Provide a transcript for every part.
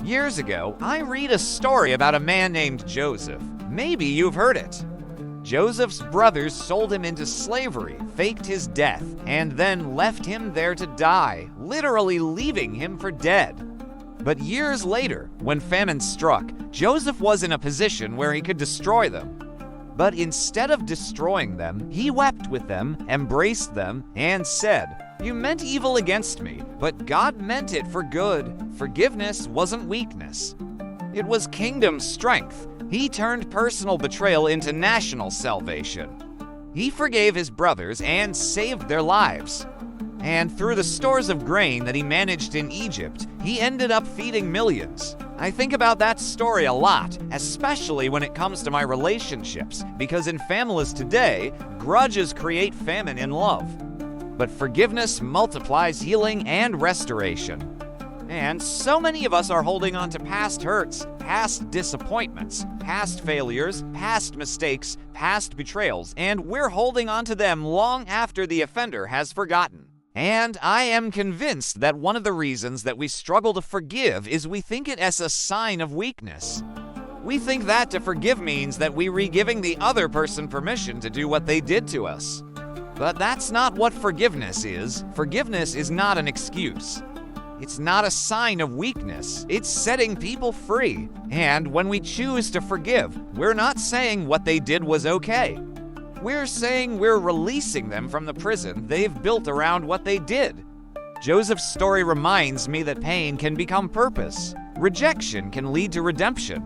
Years ago, I read a story about a man named Joseph. Maybe you've heard it. Joseph's brothers sold him into slavery, faked his death, and then left him there to die, literally leaving him for dead. But years later, when famine struck, Joseph was in a position where he could destroy them. But instead of destroying them, he wept with them, embraced them, and said, "You meant evil against me, but God meant it for good. Forgiveness wasn't weakness. It was kingdom strength." He turned personal betrayal into national salvation. He forgave his brothers and saved their lives. And through the stores of grain that he managed in Egypt, he ended up feeding millions. I think about that story a lot, especially when it comes to my relationships, because in families today, grudges create famine in love. But forgiveness multiplies healing and restoration. And so many of us are holding on to past hurts, past disappointments, past failures, past mistakes, past betrayals, and we're holding on to them long after the offender has forgotten. And I am convinced that one of the reasons that we struggle to forgive is we think it as a sign of weakness. We think that to forgive means that we're giving the other person permission to do what they did to us. But that's not what forgiveness is. Forgiveness is not an excuse. It's not a sign of weakness. It's setting people free. And when we choose to forgive, we're not saying what they did was okay. We're saying we're releasing them from the prison they've built around what they did. Joseph's story reminds me that pain can become purpose. Rejection can lead to redemption.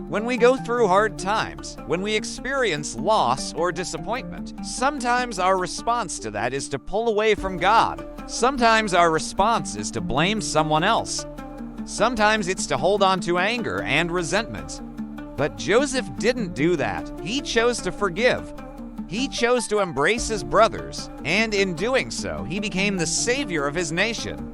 When we go through hard times, when we experience loss or disappointment, sometimes our response to that is to pull away from God. Sometimes our response is to blame someone else. Sometimes it's to hold on to anger and resentment. But Joseph didn't do that. He chose to forgive. He chose to embrace his brothers, and in doing so, he became the savior of his nation.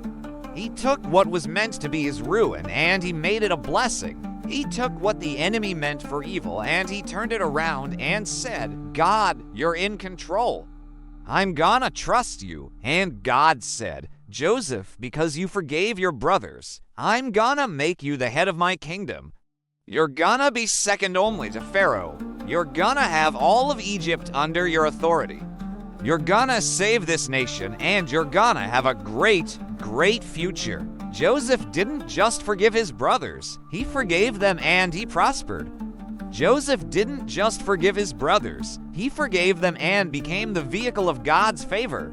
He took what was meant to be his ruin, and he made it a blessing. He took what the enemy meant for evil, and he turned it around and said, "God, you're in control. I'm gonna trust you." And God said, "Joseph, because you forgave your brothers, I'm gonna make you the head of my kingdom. You're gonna be second only to Pharaoh. You're gonna have all of Egypt under your authority. You're gonna save this nation, and you're gonna have a great, great future." Joseph didn't just forgive his brothers. He forgave them and he prospered. Joseph didn't just forgive his brothers. He forgave them and became the vehicle of God's favor.